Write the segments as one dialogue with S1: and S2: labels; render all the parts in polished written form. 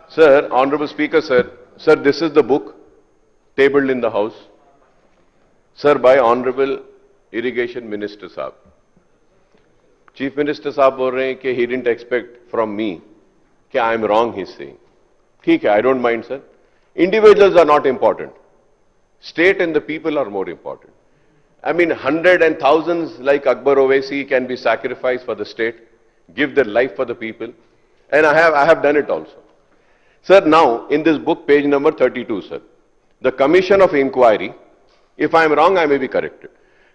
S1: Sir, Honorable Speaker, sir, this is the book tabled in the House. Sir, by Honorable Irrigation Minister Saab. Chief Minister Saab बोल रहे हैं कि he didn't expect from me कि I am wrong, he's saying. ठीक है, I don't mind, sir. Individuals are not important. State and the people are more important. I mean, hundreds and thousands like Akbar Owaisi can be sacrificed for the state, give their life for the people, and I have done it also. Sir, now, in this book, page number 32, sir, the Commission of Inquiry, if I am wrong, I may be corrected.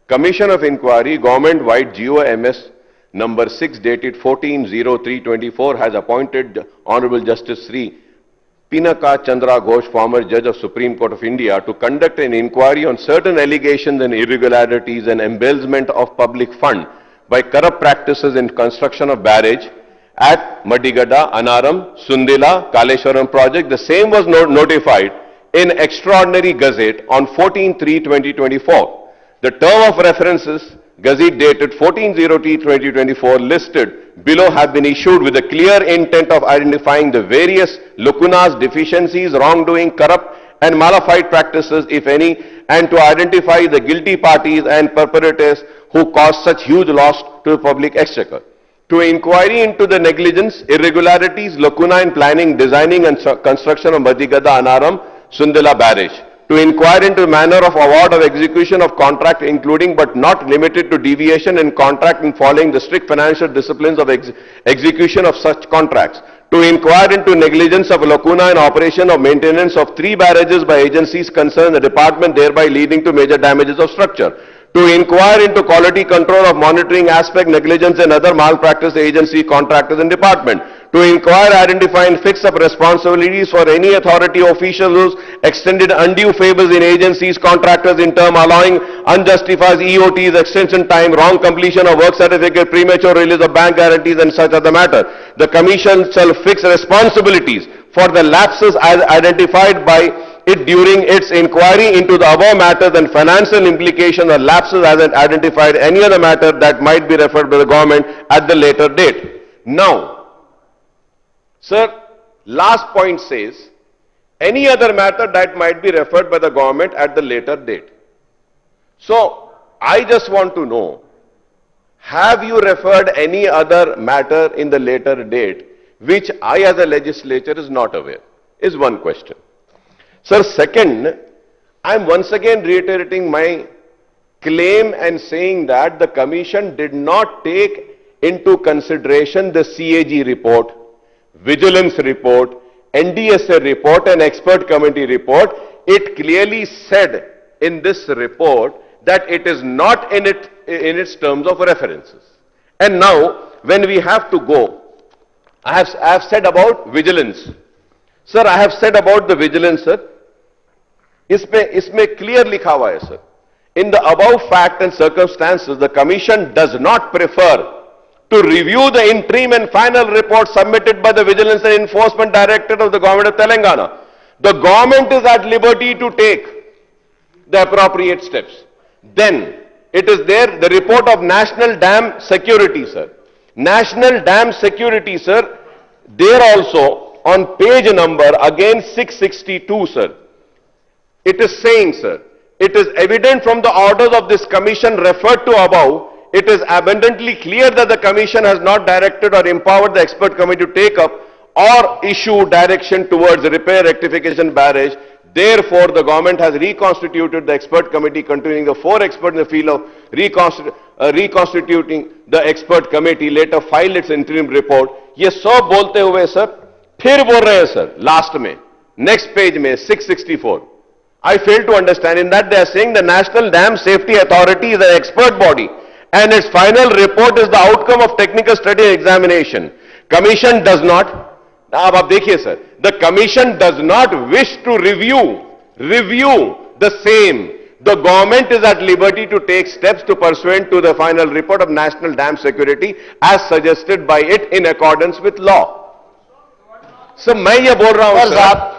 S1: Commission of Inquiry, government-wide GOMS number 6 dated 14/03/24 has appointed Honorable Justice Sri Pinaka Chandra Ghosh, former Judge of Supreme Court of India, to conduct an inquiry on certain allegations and irregularities and embezzlement of public fund by corrupt practices in construction of barrage at Madigada, Anaram, Sundila, Kaleshwaram project. The same was notified in Extraordinary Gazette on 14/3/2024. The term of references, Gazette dated 14/03/2024, listed below have been issued with a clear intent of identifying the various lacunas, deficiencies, wrongdoing, corrupt and malified practices, if any, and to identify the guilty parties and perpetrators who caused such huge loss to the public exchequer. To inquiry into the negligence, irregularities, lacuna in planning, designing and construction of Madigada, Anaram, Sundila barrage. To inquire into the manner of award of execution of contract, including but not limited to deviation in contract and following the strict financial disciplines of execution of such contracts. To inquire into negligence of lacuna in operation of maintenance of 3 barrages by agencies concerned the department, thereby leading to major damages of structure. To inquire into quality control of monitoring aspect, negligence and other malpractice agency, contractors and department. To inquire, identify and fix up responsibilities for any authority officials who extended undue favors in agencies, contractors in term allowing unjustified EOTs, extension time, wrong completion of work certificate, premature release of bank guarantees and such other matter. The Commission shall fix responsibilities for the lapses as identified by it during its inquiry into the above matters and financial implications or lapses as identified any other matter that might be referred by the government at the later date. Now, sir, last point says, any other matter that might be referred by the government at the later date. So, I just want to know, have you referred any other matter in the later date which I as a legislature is not aware? Is one question. Sir, second, I am once again reiterating my claim and saying that the Commission did not take into consideration the CAG report, Vigilance report, NDSA report and Expert Committee report. It clearly said in this report that it is not in its terms of references. And now, when we have to go, I have said about vigilance. Sir, I have said about the vigilance, sir. इसमें clear लिखा हुआ है, sir. In the above fact and circumstances, the Commission does not prefer to review the interim and final report submitted by the Vigilance and Enforcement Directorate of the Government of Telangana. The government is at liberty to take the appropriate steps. Then, it is there, the report of National Dam Security, sir. National Dam Security, sir, there also on page number, again 662, sir. It is saying, sir, it is evident from the orders of this Commission referred to above, it is abundantly clear that the Commission has not directed or empowered the Expert Committee to take up or issue direction towards repair, rectification, barrage. Therefore, the government has reconstituted the Expert Committee containing the 4 experts in the field of reconstituting the Expert Committee, later filed its interim report. ये सब बोलते हुए sir फिर बोल रहे हैं sir last में next page में 664. I fail to understand. In that they are saying the National Dam Safety Authority is an expert body and its final report is the outcome of technical study and examination. Commission does not, अब आप देखिए sir, the Commission does not wish to review the same. The government is at liberty to take steps to pursuant to the final report of National Dam Security as suggested by it in accordance with law. So मैं ये बोल रहा हूं sir